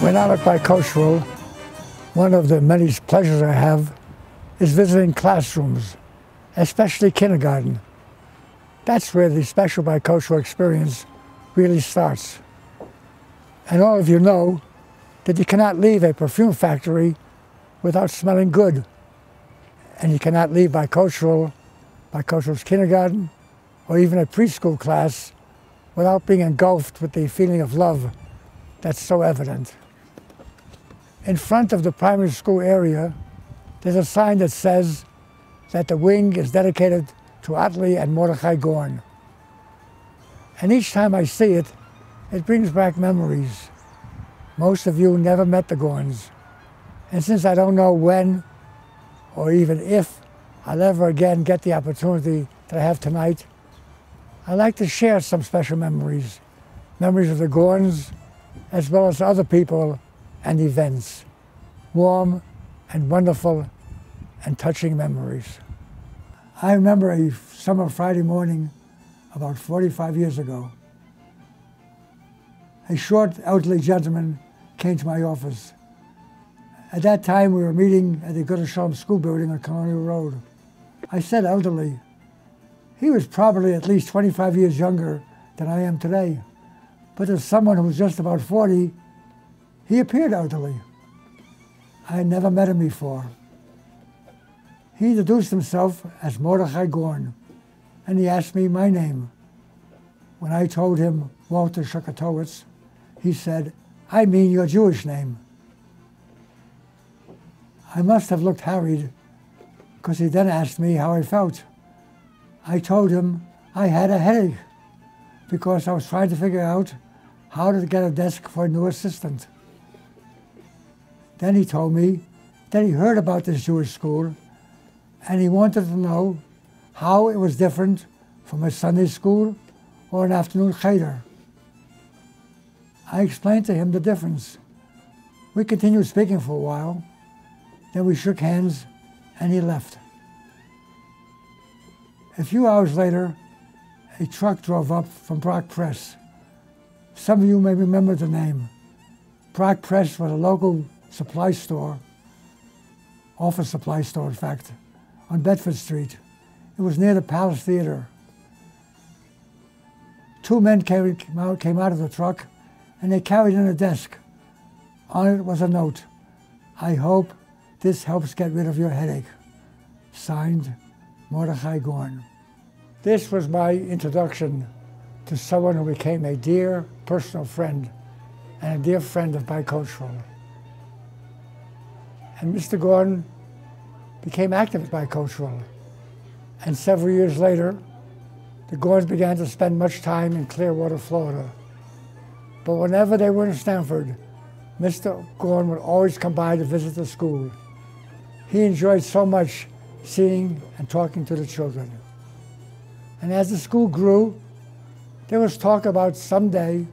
When I'm at bicultural, one of the many pleasures I have is visiting classrooms, especially kindergarten. That's where the special bicultural experience really starts. And all of you know that you cannot leave a perfume factory without smelling good. And you cannot leave bicultural's kindergarten, or even a preschool class without being engulfed with the feeling of love that's so evident. In front of the primary school area, there's a sign that says that the wing is dedicated to Atli and Mordechai Gorn. And each time I see it, it brings back memories. Most of you never met the Gorns. And since I don't know when, or even if, I'll ever again get the opportunity that I have tonight, I'd like to share some special memories. Memories of the Gorns, as well as other people and events. Warm and wonderful and touching memories. I remember a summer Friday morning about 45 years ago. A short, elderly gentleman came to my office. At that time, we were meeting at the Good Shalom School building on Colonial Road. I said elderly. He was probably at least 25 years younger than I am today. But as someone who was just about 40, he appeared elderly. I had never met him before. He introduced himself as Mordechai Gorn, and he asked me my name. When I told him Walter Shukatowicz, he said, "I mean your Jewish name." I must have looked harried, because he then asked me how I felt. I told him I had a headache, because I was trying to figure out how to get a desk for a new assistant. Then he told me that he heard about this Jewish school, and he wanted to know how it was different from a Sunday school or an afternoon cheder. I explained to him the difference. We continued speaking for a while, then we shook hands and he left. A few hours later, a truck drove up from Brock Press. Some of you may remember the name. Brock Press was a local supply store, office supply store in fact, on Bedford Street. It was near the Palace Theater. Two men came out of the truck and they carried in a desk. On it was a note, "I hope this helps get rid of your headache." Signed, Mordechai Gorn. This was my introduction to someone who became a dear personal friend and a dear friend of bicultural. And Mr. Gorn became active at bicultural. And several years later, the Gorns began to spend much time in Clearwater, Florida. But whenever they were in Stanford, Mr. Gorn would always come by to visit the school. He enjoyed so much seeing and talking to the children. And as the school grew, there was talk about someday,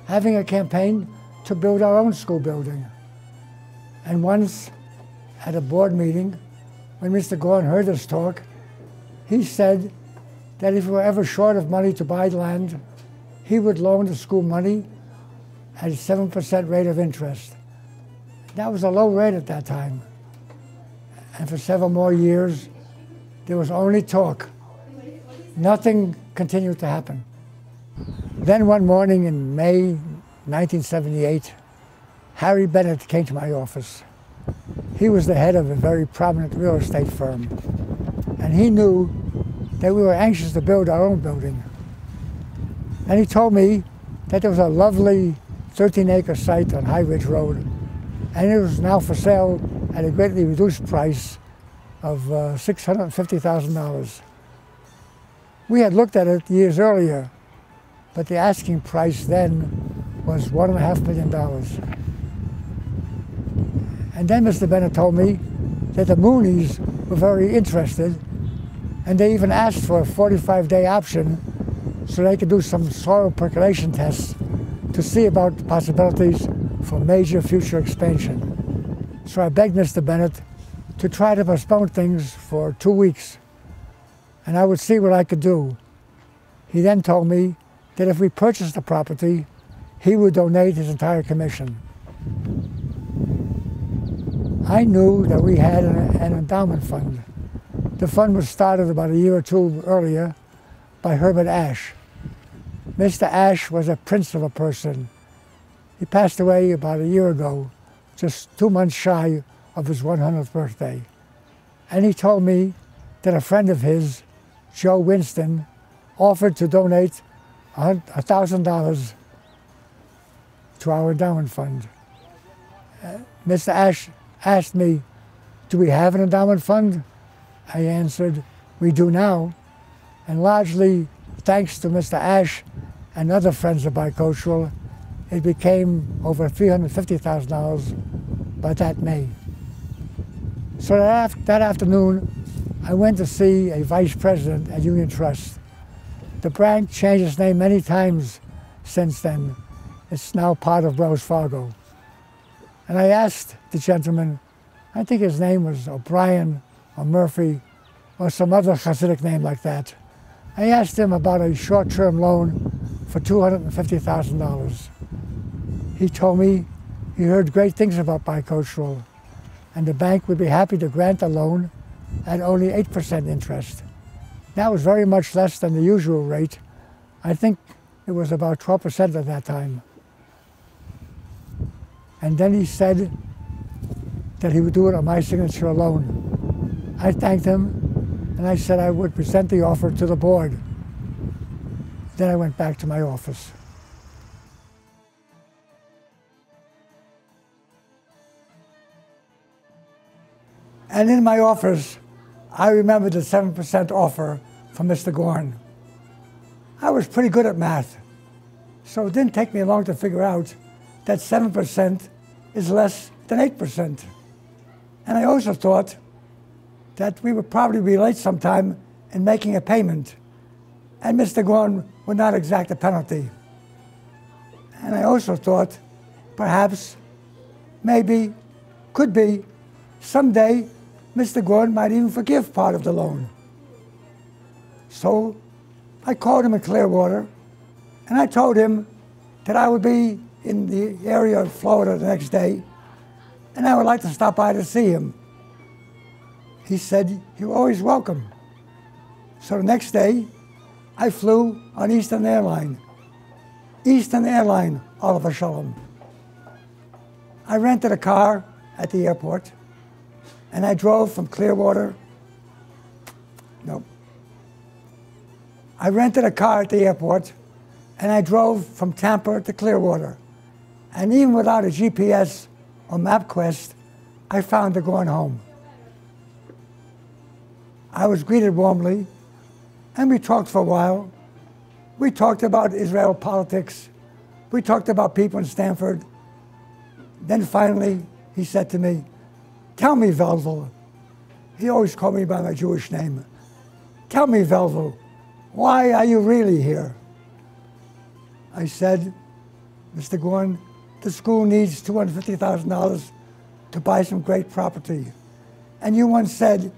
having a campaign to build our own school building. And once, at a board meeting, when Mr. Gorn heard this talk, he said that if we were ever short of money to buy land, he would loan the school money at a 7% rate of interest. That was a low rate at that time. And for several more years, there was only talk. Nothing continued to happen. Then one morning in May 1978, Harry Bennett came to my office. He was the head of a very prominent real estate firm. And he knew that we were anxious to build our own building. And he told me that there was a lovely 13-acre site on High Ridge Road, and it was now for sale at a greatly reduced price of $650,000. We had looked at it years earlier, but the asking price then was $1.5 million. And then Mr. Bennett told me that the Moonies were very interested, and they even asked for a 45-day option so they could do some soil percolation tests to see about the possibilities for major future expansion. So I begged Mr. Bennett to try to postpone things for 2 weeks, and I would see what I could do. He then told me that if we purchased the property, he would donate his entire commission. I knew that we had an endowment fund. The fund was started about a year or two earlier by Herbert Ashe. Mr. Ashe was a prince of a person. He passed away about a year ago, just 2 months shy of his 100th birthday. And he told me that a friend of his, Joe Winston, offered to donate $1,000 to our endowment fund. Mr. Ashe asked me, do we have an endowment fund? I answered, we do now. And largely thanks to Mr. Ashe and other friends of Bicultural, it became over $350,000 by that May. So that afternoon, I went to see a vice president at Union Trust. The bank changed its name many times since then. It's now part of Wells Fargo. And I asked the gentleman, I think his name was O'Brien or Murphy or some other Hasidic name like that. I asked him about a short-term loan for $250,000. He told me he heard great things about Bicultural, and the bank would be happy to grant a loan at only 8% interest. That was very much less than the usual rate. I think it was about 12% at that time. And then he said that he would do it on my signature alone. I thanked him, and I said I would present the offer to the board. Then I went back to my office. And in my office, I remembered the 7% offer from Mr. Gorn. I was pretty good at math, so it didn't take me long to figure out that 7% is less than 8%. And I also thought that we would probably be late sometime in making a payment, and Mr. Gorn would not exact a penalty. And I also thought perhaps, maybe, could be, someday Mr. Gorn might even forgive part of the loan. So I called him in Clearwater, and I told him that I would be in the area of Florida the next day, and I would like to stop by to see him. He said, you're always welcome. So the next day, I flew on Eastern Airline. Eastern Airline, Oliver Shalom. I rented a car at the airport, and I drove from Clearwater. No. I rented a car at the airport, and I drove from Tampa to Clearwater. And even without a GPS or MapQuest, I found the Gorn home. I was greeted warmly, and we talked for a while. We talked about Israel politics. We talked about people in Stanford. Then finally, he said to me, tell me, Velvel. He always called me by my Jewish name. Tell me, Velvel, why are you really here? I said, Mr. Gorn, the school needs $250,000 to buy some great property. And you once said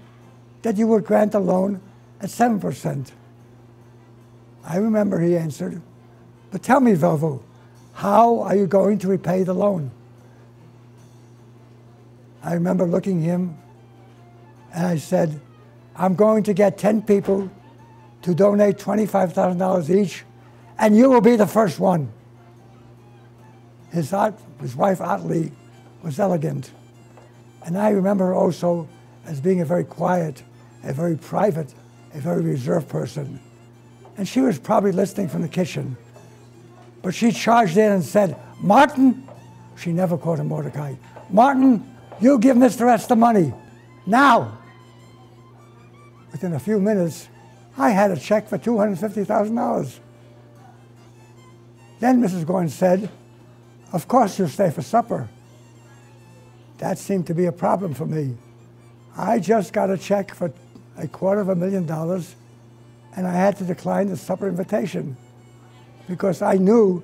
that you would grant a loan at 7%. I remember, he answered, but tell me, Velvel, how are you going to repay the loan? I remember looking at him, and I said, I'm going to get 10 people to donate $25,000 each, and you will be the first one. His wife, Otley, was elegant. And I remember her also as being a very quiet, a very private, a very reserved person. And she was probably listening from the kitchen. But she charged in and said, Martin, she never called him Mordecai, Martin, you give Mr. S the money, now. Within a few minutes, I had a check for $250,000. Then Mrs. Gorn said, of course you'll stay for supper. That seemed to be a problem for me. I just got a check for $250,000, and I had to decline the supper invitation because I knew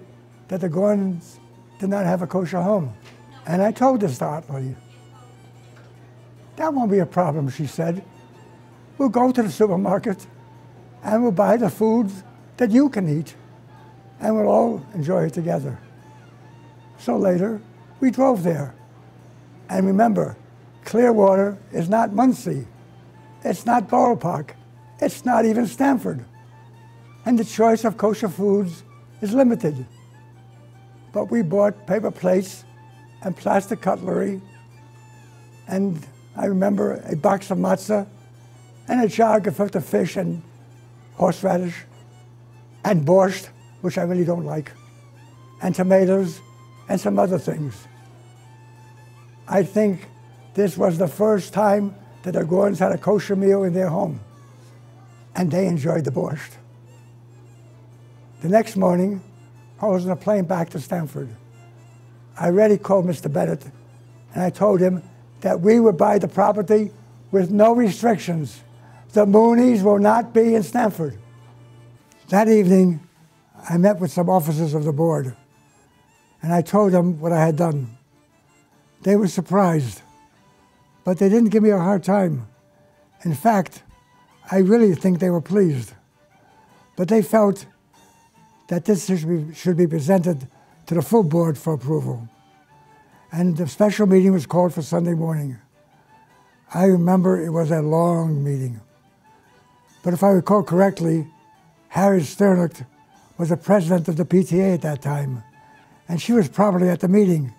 that the Gorns did not have a kosher home. And I told this to Otley. That won't be a problem, she said. We'll go to the supermarket and we'll buy the food that you can eat, and we'll all enjoy it together. So later, we drove there. And remember, Clearwater is not Muncie. It's not Borough Park. It's not even Stamford. And the choice of kosher foods is limited. But we bought paper plates and plastic cutlery, and I remember a box of matzah and a jug of filter fish and horseradish and borscht, which I really don't like, and tomatoes and some other things. I think this was the first time that the Gordons had a kosher meal in their home, and they enjoyed the borscht. The next morning, I was on a plane back to Stamford. I already called Mr. Bennett, and I told him that we would buy the property with no restrictions. The Moonies will not be in Stamford. That evening, I met with some officers of the board, and I told them what I had done. They were surprised, but they didn't give me a hard time. In fact, I really think they were pleased. But they felt that this should be presented to the full board for approval. And the special meeting was called for Sunday morning. I remember it was a long meeting. But if I recall correctly, Harriet Sternick was the president of the PTA at that time, and she was probably at the meeting,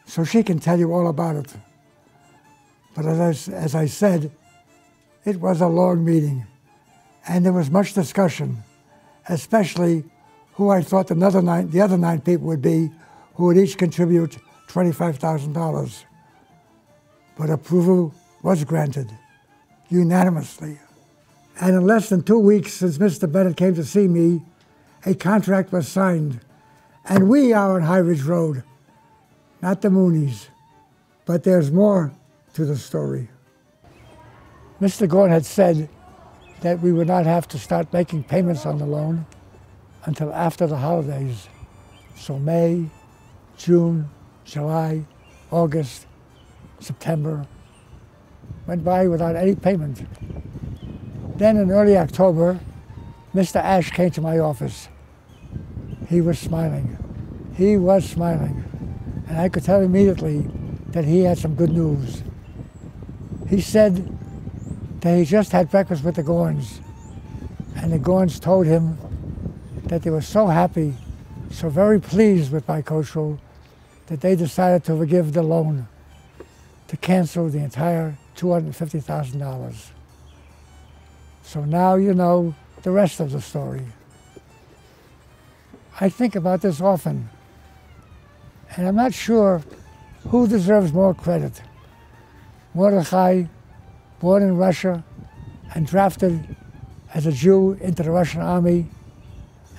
so she can tell you all about it. But as I said, it was a long meeting, and there was much discussion, especially who I thought the other 9 people would be, who would each contribute $25,000. But approval was granted, unanimously. And in less than 2 weeks since Mr. Bennett came to see me, a contract was signed. And we are on High Ridge Road, not the Moonies. But there's more to the story. Mr. Gordon had said that we would not have to start making payments on the loan until after the holidays. So May, June, July, August, September went by without any payment. Then in early October, Mr. Ash came to my office. He was smiling. He was smiling. And I could tell immediately that he had some good news. He said that he just had breakfast with the Gorns, and the Gorns told him that they were so happy, so very pleased with bicultural, that they decided to forgive the loan, to cancel the entire $250,000. So now you know the rest of the story. I think about this often, and I'm not sure who deserves more credit. Mordechai, born in Russia and drafted as a Jew into the Russian army,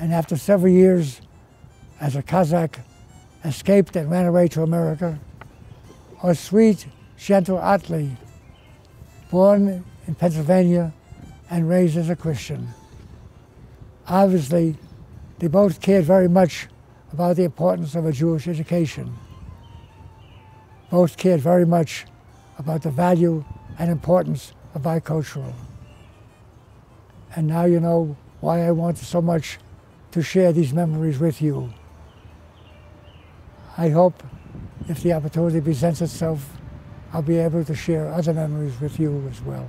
and after several years as a Kazakh, escaped and ran away to America. Or sweet, gentle Atli, born in Pennsylvania and raised as a Christian. Obviously, they both cared very much about the importance of a Jewish education. Both cared very much about the value and importance of bicultural. And now you know why I wanted so much to share these memories with you. I hope if the opportunity presents itself, I'll be able to share other memories with you as well.